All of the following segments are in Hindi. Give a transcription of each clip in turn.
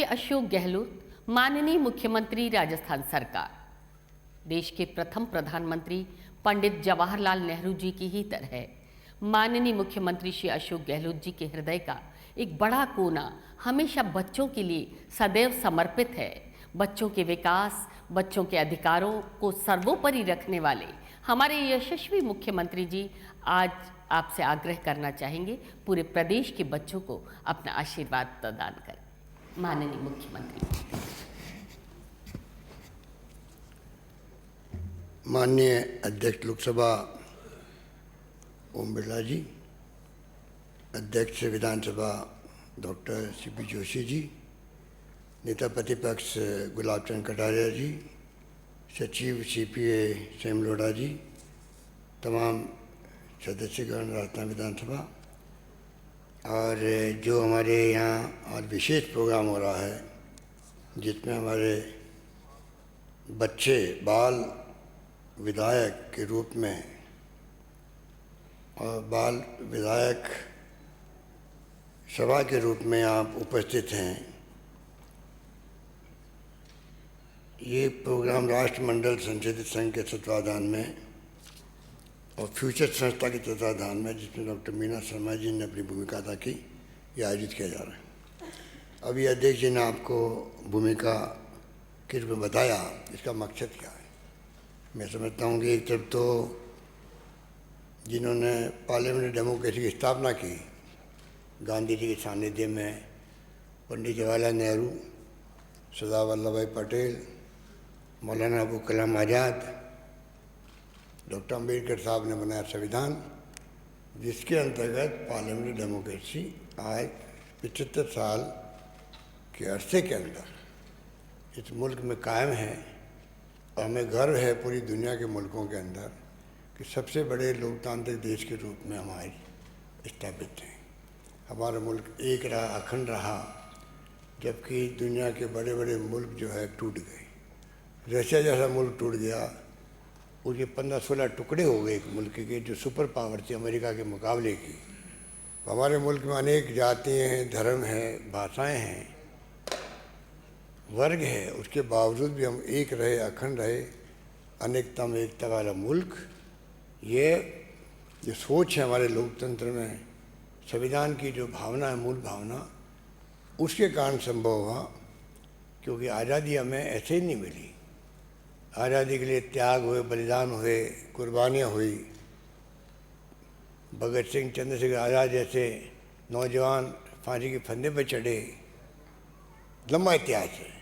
अशोक गहलोत, माननीय मुख्यमंत्री राजस्थान सरकार, देश के प्रथम प्रधानमंत्री पंडित जवाहरलाल नेहरू जी की ही तरह माननीय मुख्यमंत्री श्री अशोक गहलोत जी के हृदय का एक बड़ा कोना हमेशा बच्चों के लिए सदैव समर्पित है। बच्चों के विकास, बच्चों के अधिकारों को सर्वोपरि रखने वाले हमारे यशस्वी मुख्यमंत्री जी आज आपसे आग्रह करना चाहेंगे पूरे प्रदेश के बच्चों को अपना आशीर्वाद प्रदान करें। माननीय मुख्यमंत्री। माननीय अध्यक्ष लोकसभा ओम बिरला जी, अध्यक्ष विधानसभा डॉक्टर सीपी जोशी जी, नेता प्रतिपक्ष गुलाब चंद कटारिया जी, सचिव सीपीए सेम लोढ़ा जी, तमाम सदस्यगण राजस्थान विधानसभा, और जो हमारे यहाँ आज विशेष प्रोग्राम हो रहा है जिसमें हमारे बच्चे बाल विधायक के रूप में और बाल विधायक सभा के रूप में आप उपस्थित हैं। ये प्रोग्राम राष्ट्रमंडल संशोधित संघ के तत्वाधान में और फ्यूचर संस्था के तत्वाधान में, जिसमें डॉक्टर मीना शर्मा जी ने अपनी भूमिका अदा की, ये आयोजित किया जा रहा है। अभी अध्यक्ष जी ने आपको भूमिका के रूप में बताया, इसका मकसद क्या है। मैं समझता हूँ कि एक तरफ तो जिन्होंने पार्लियामेंट्री डेमोक्रेसी की स्थापना की, गांधी जी के सानिध्य में पंडित जवाहरलाल नेहरू, सरदार वल्लभ भाई पटेल, मौलाना अबुल कलाम आज़ाद, डॉक्टर अम्बेडकर साहब ने बनाया संविधान, जिसके अंतर्गत पार्लियामेंट्री डेमोक्रेसी आज 75 साल के अरसे के अंदर इस मुल्क में कायम है। और हमें गर्व है पूरी दुनिया के मुल्कों के अंदर कि सबसे बड़े लोकतांत्रिक देश के रूप में हम आज स्थापित हैं। हमारा मुल्क एक रहा, अखंड रहा, जबकि दुनिया के बड़े बड़े मुल्क जो है टूट गए। रशिया जैसा मुल्क टूट गया, उसके 15-16 टुकड़े हो गए एक मुल्क के जो सुपर पावर थी अमेरिका के मुकाबले की। हमारे मुल्क में अनेक जातियाँ हैं, धर्म हैं, भाषाएं हैं, वर्ग है, उसके बावजूद भी हम एक रहे, अखंड रहे, अनेकता में एकता वाला मुल्क। ये जो सोच है हमारे लोकतंत्र में, संविधान की जो भावना है, मूल भावना, उसके कारण संभव हुआ, क्योंकि आज़ादी हमें ऐसे ही नहीं मिली। आज़ादी के लिए त्याग हुए, बलिदान हुए, कुर्बानियाँ हुई। भगत सिंह, चंद्रशेखर आज़ाद जैसे नौजवान फांसी के फंदे पर चढ़े, लंबा इतिहास है।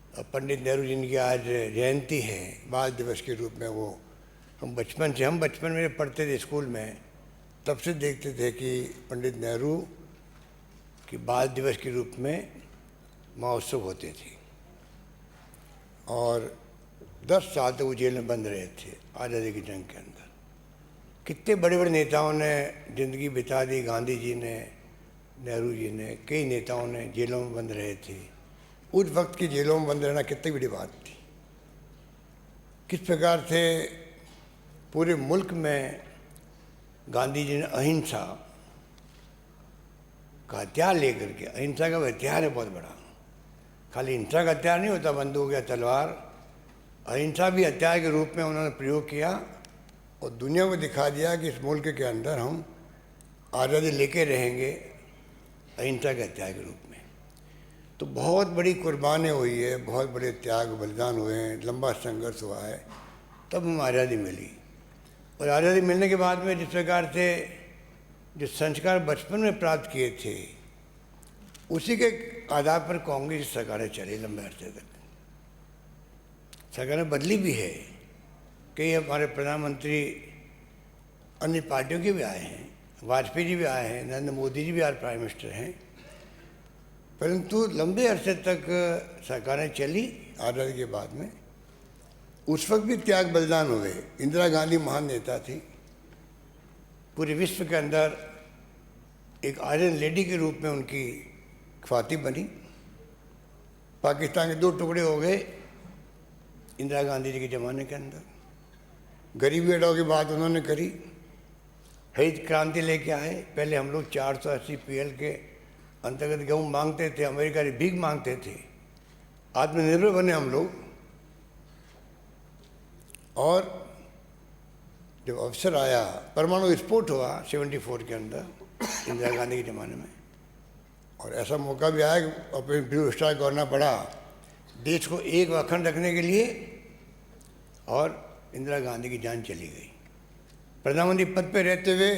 और पंडित नेहरू जिनकी आज जयंती है, बाल दिवस के रूप में, वो हम बचपन में पढ़ते थे स्कूल में, तब से देखते थे कि पंडित नेहरू की बाल दिवस के रूप में महोत्सव होते थे। और 10 साल तक वो जेल में बंद रहे थे आज़ादी की जंग के अंदर। कितने बड़े बड़े नेताओं ने ज़िंदगी बिता दी, गांधी जी ने, नेहरू जी ने, कई नेताओं ने जेलों में बंद रहे थे। उस वक्त की जेलों में बंद रहना कितनी बड़ी बात थी। किस प्रकार से पूरे मुल्क में गांधी जी ने अहिंसा का हथियार लेकर के, अहिंसा का हथियार है बहुत बड़ा, खाली हिंसा का हथियार नहीं होता बंदूक या तलवार, अहिंसा भी हथियार के रूप में उन्होंने प्रयोग किया और दुनिया को दिखा दिया कि इस मुल्क के अंदर हम आज़ादी लेके रहेंगे अहिंसा के हथियार के रूप में। तो बहुत बड़ी कुर्बानी हुई है, बहुत बड़े त्याग बलिदान हुए हैं, लंबा संघर्ष हुआ है, तब हम आज़ादी मिली। और आज़ादी मिलने के बाद में जिस प्रकार से जो संस्कार बचपन में प्राप्त किए थे, उसी के आधार पर कांग्रेस सरकारें चली लंबे अरसे तक। सरकारें बदली भी है, कई हमारे प्रधानमंत्री अन्य पार्टियों के भी आए हैं, वाजपेयी जी भी आए हैं, नरेंद्र मोदी जी भी आज प्राइम मिनिस्टर हैं, परंतु लंबे अरसे तक सरकारें चली आज़ादी के बाद में। उस वक्त भी त्याग बलिदान हुए। इंदिरा गांधी महान नेता थी, पूरे विश्व के अंदर एक आयरन लेडी के रूप में उनकी ख्याति बनी। पाकिस्तान के 2 टुकड़े हो गए इंदिरा गांधी जी के ज़माने के अंदर। गरीबी हटाओ की बात उन्होंने करी, हरित क्रांति लेके आए। पहले हम लोग 480 PL के अंतर्गत गेहूँ मांगते थे, अमेरिका से भीख मांगते थे, आत्मनिर्भर बने हम लोग। और जब अवसर आया, परमाणु विस्फोट हुआ 74 के अंदर इंदिरा गांधी के ज़माने में, और ऐसा मौका भी आया कि अपने ब्लू स्टार करना पड़ा देश को एक अखंड रखने के लिए, और इंदिरा गांधी की जान चली गई। प्रधानमंत्री पद पे रहते हुए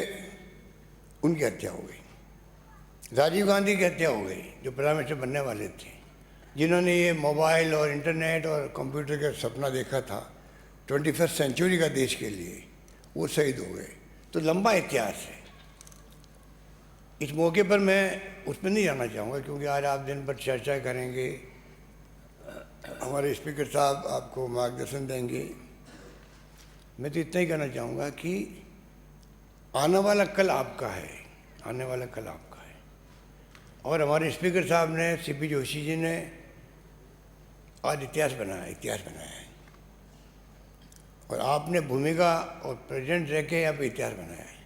उनकी हत्या हो गई। राजीव गांधी की हत्या हो गई, जो प्रधानमंत्री बनने वाले थे, जिन्होंने ये मोबाइल और इंटरनेट और कंप्यूटर का सपना देखा था 21st सेंचुरी का देश के लिए, वो शहीद हो गए। तो लंबा इतिहास है। इस मौके पर मैं उसमें नहीं जाना चाहूँगा, क्योंकि आज आप दिन भर चर्चा करेंगे, हमारे स्पीकर साहब आपको मार्गदर्शन देंगे। मैं तो इतना ही कहना चाहूँगा कि आने वाला कल आपका है, आने वाला कल आपका है। और हमारे स्पीकर साहब ने, सीपी जोशी जी ने आज इतिहास बनाया है, और आपने भूमिका और प्रेसिडेंट रह के यहाँ पे इतिहास बनाया है।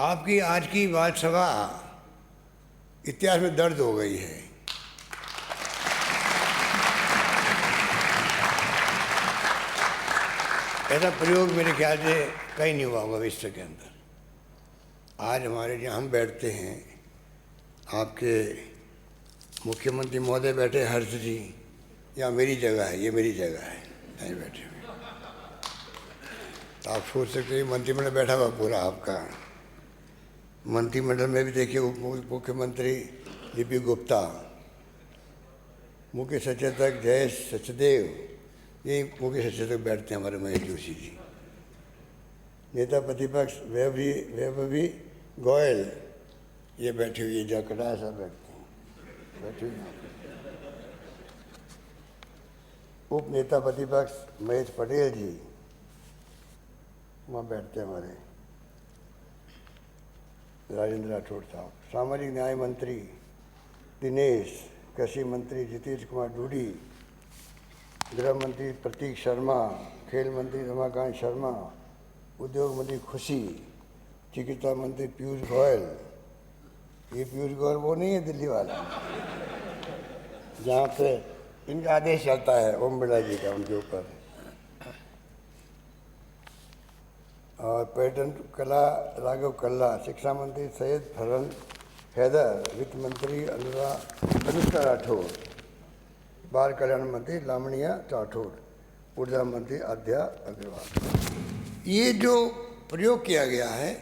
आपकी आज की बात सभा इतिहास में दर्ज हो गई है। ऐसा प्रयोग मेरे ख्याल से कहीं नहीं हुआ होगा विश्व के अंदर। आज हमारे जहाँ हम बैठते हैं, आपके मुख्यमंत्री महोदय बैठे, हर्ष जी, यहाँ मेरी जगह है, ये मेरी जगह है, यहीं बैठे हुए। तो आप सोच सकते हैं मंत्रिमंडल बैठा हुआ पूरा आपका। मंत्रिमंडल में भी देखिए उप मुख्यमंत्री लिपि गुप्ता, मुख्य सचेतक जयेश सचदेव, ये मुख्य सचेतक बैठते हैं हमारे महेश जोशी जी। नेता प्रतिपक्ष वैभवी गोयल, ये बैठी हुई है, जकड़ा साहब बैठते हैं, बैठी हुई। उप नेता प्रतिपक्ष महेश पटेल जी वहाँ बैठते हैं हमारे। राजेंद्र राठौड़ साहब, सामाजिक न्याय मंत्री दिनेश, कृषि मंत्री जितेश कुमार डूडी, गृह मंत्री प्रतीक शर्मा, खेल मंत्री रमाकांत शर्मा, उद्योग मंत्री खुशी, चिकित्सा मंत्री पीयूष गोयल। ये पीयूष गोयल वो नहीं है दिल्ली वाला, जहाँ पे इनका आदेश चलता है ओम बिरला जी का उनके ऊपर। और पर्यटन कला राघव कल्ला, शिक्षा मंत्री सैयद फरहान हैदर, वित्त मंत्री अनुष्का राठौर, बाल कल्याण मंत्री लावण्या राठौर, ऊर्जा मंत्री आद्या अग्रवाल। ये जो प्रयोग किया गया है,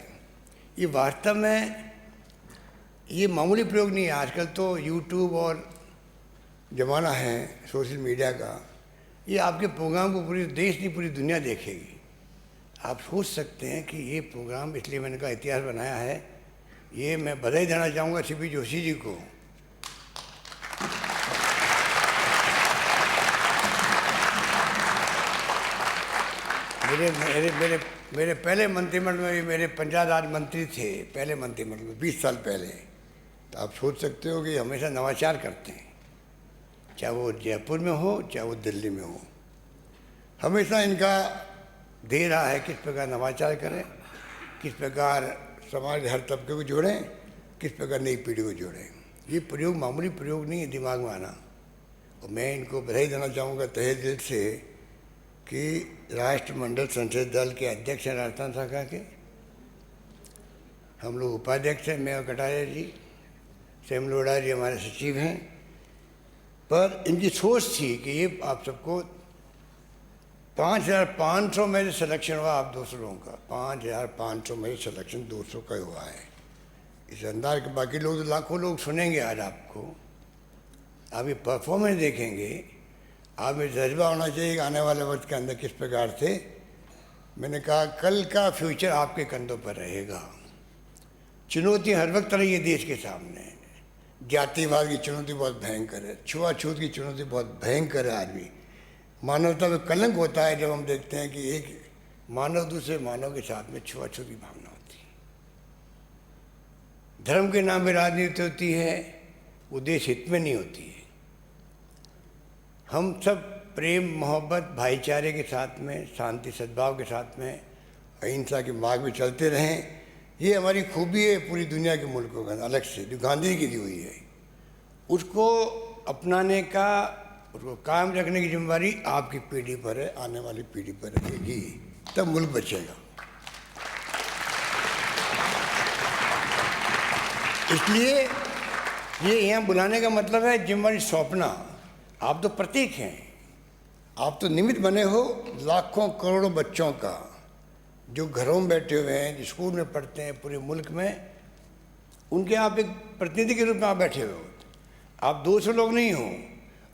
ये वास्तव में ये मामूली प्रयोग नहीं है। आजकल तो यूट्यूब और ज़माना है सोशल मीडिया का, ये आपके प्रोग्राम को पूरी देश नहीं पूरी दुनिया देखेगी। आप सोच सकते हैं कि ये प्रोग्राम, इसलिए मैंने कहा इतिहास बनाया है। ये मैं बधाई देना चाहूँगा सीपी जोशी जी को। मेरे पहले मंत्रिमंडल में भी मेरे 50 राज मंत्री थे, पहले मंत्रिमंडल में 20 साल पहले। तो आप सोच सकते हो कि हमेशा नवाचार करते हैं, चाहे वो जयपुर में हो चाहे वो दिल्ली में हो। हमेशा इनका दे रहा है किस प्रकार नवाचार करें, किस प्रकार समाज हर तबके को जोड़ें, किस प्रकार नई पीढ़ी को जोड़ें। ये प्रयोग मामूली प्रयोग नहीं है दिमाग में आना। और मैं इनको बधाई देना चाहूँगा तहे दिल से कि राष्ट्रमंडल संसदीय दल के अध्यक्ष हैं राजस्थान शाखा के, हम लोग उपाध्यक्ष हैं, मैं और कटारिया जी, सेम लोढ़ा जी हमारे सचिव हैं। पर इनकी सोच थी कि ये आप सबको 5500 में से सिलेक्शन हुआ आप 200 लोगों का, 5500 में से सिलेक्शन 200 का हुआ है। इस अंदाज के बाकी लोग तो लाखों लोग सुनेंगे आज आपको, आप ये परफॉर्मेंस देखेंगे, आप में जज्बा होना चाहिए कि आने वाले वक्त के अंदर किस प्रकार से। मैंने कहा कल का फ्यूचर आपके कंधों पर रहेगा। चुनौती हर वक्त रही है देश के सामने। जातिवाद की चुनौती बहुत भयंकर है, छुआछूत की चुनौती बहुत भयंकर है। आज भी मानवता में कलंक होता है जब हम देखते हैं कि एक मानव दूसरे मानव के साथ में छुआछूत की भावना होती है। धर्म के नाम पे राजनीति होती है, वो देश हित में नहीं होती है। हम सब प्रेम मोहब्बत भाईचारे के साथ में, शांति सद्भाव के साथ में, अहिंसा के मार्ग में चलते रहें। ये हमारी खूबी है पूरी दुनिया के मुल्कों का अलग से, जो गांधी की दी हुई है। उसको अपनाने का, उसको कायम रखने की जिम्मेदारी आपकी पीढ़ी पर है, आने वाली पीढ़ी पर रहेगी, तब मुल्क बचेगा। इसलिए ये यहाँ बुलाने का मतलब है जिम्मेदारी सौंपना। आप तो प्रतीक हैं, आप तो निमित्त बने हो लाखों करोड़ों बच्चों का, जो घरों में बैठे हुए हैं, जो स्कूल में पढ़ते हैं पूरे मुल्क में, उनके आप एक प्रतिनिधि के रूप में आप बैठे हुए हो। आप 200 लोग नहीं हो,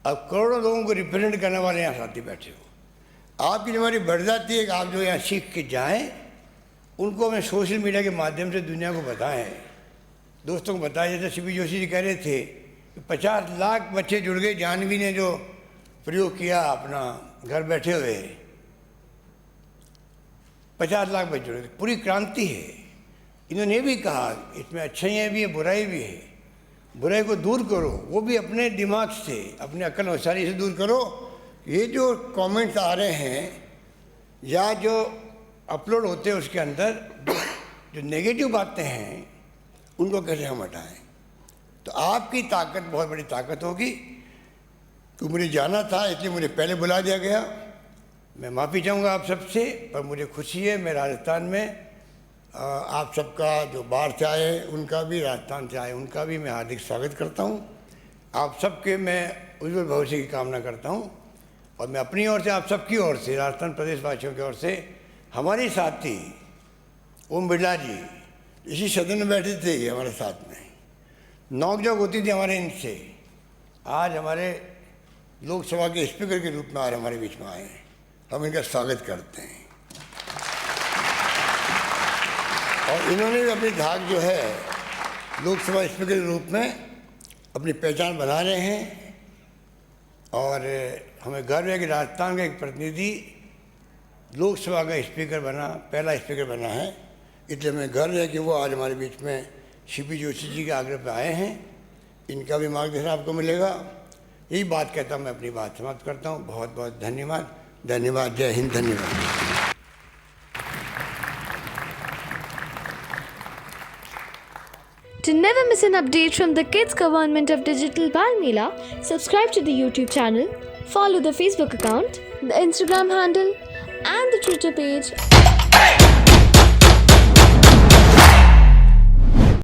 अब करोड़ों लोगों को रिप्रेजेंट करने वाले यहाँ साथी बैठे हो। आपकी जिम्मेदारी बढ़ जाती है कि आप जो यहाँ सीख के जाएँ, उनको अपने सोशल मीडिया के माध्यम से दुनिया को बताएँ, दोस्तों को बताया। जैसे सीपी जोशी जी कह रहे थे कि 50 लाख बच्चे जुड़ गए, जानवी ने जो प्रयोग किया अपना घर बैठे हुए, 50 लाख बच्चे जुड़ गए, पूरी क्रांति है। इन्होंने ये भी कहा इसमें अच्छाइयाँ भी है, बुराई भी है, बुराई को दूर करो, वो भी अपने दिमाग से, अपने अक्ल होशियारी से दूर करो। ये जो कमेंट्स आ रहे हैं या जो अपलोड होते हैं उसके अंदर जो नेगेटिव बातें हैं, उनको कैसे हम हटाएं। तो आपकी ताकत बहुत बड़ी ताकत होगी। तो मुझे जाना था, इसलिए मुझे पहले बुला दिया गया। मैं माफ़ी चाहूँगा आप सबसे, पर मुझे खुशी है मैं राजस्थान में आप सबका, जो बाहर से आए उनका भी, राजस्थान से आए उनका भी मैं हार्दिक स्वागत करता हूँ। आप सबके मैं उज्जवल भविष्य की कामना करता हूँ। और मैं अपनी ओर से, आप सबकी ओर से, राजस्थान प्रदेश वासियों की ओर से, हमारे साथी ओम बिरला जी इसी सदन में बैठे थे हमारे साथ में, नोकझोंक होती थी हमारे इनसे, आज हमारे लोकसभा के स्पीकर के रूप में आज हमारे बीच में आए हैं। हम इनका स्वागत करते हैं। और इन्होंने भी अपनी धाक जो है लोकसभा स्पीकर के रूप में अपनी पहचान बना रहे हैं। और हमें गर्व है कि राजस्थान का एक प्रतिनिधि लोकसभा का स्पीकर बना, पहला स्पीकर बना है। इसलिए हमें गर्व है कि वो आज हमारे बीच में सीपी जोशी जी के आग्रह पर आए हैं। इनका भी मार्गदर्शन आपको मिलेगा। यही बात कहता हूँ, मैं अपनी बात समाप्त करता हूँ। बहुत बहुत धन्यवाद। धन्यवाद। जय हिंद। धन्यवाद। To never miss an update from the Kids Government of Digital Balmela, subscribe to the YouTube channel, follow the Facebook account, the Instagram handle, and the Twitter page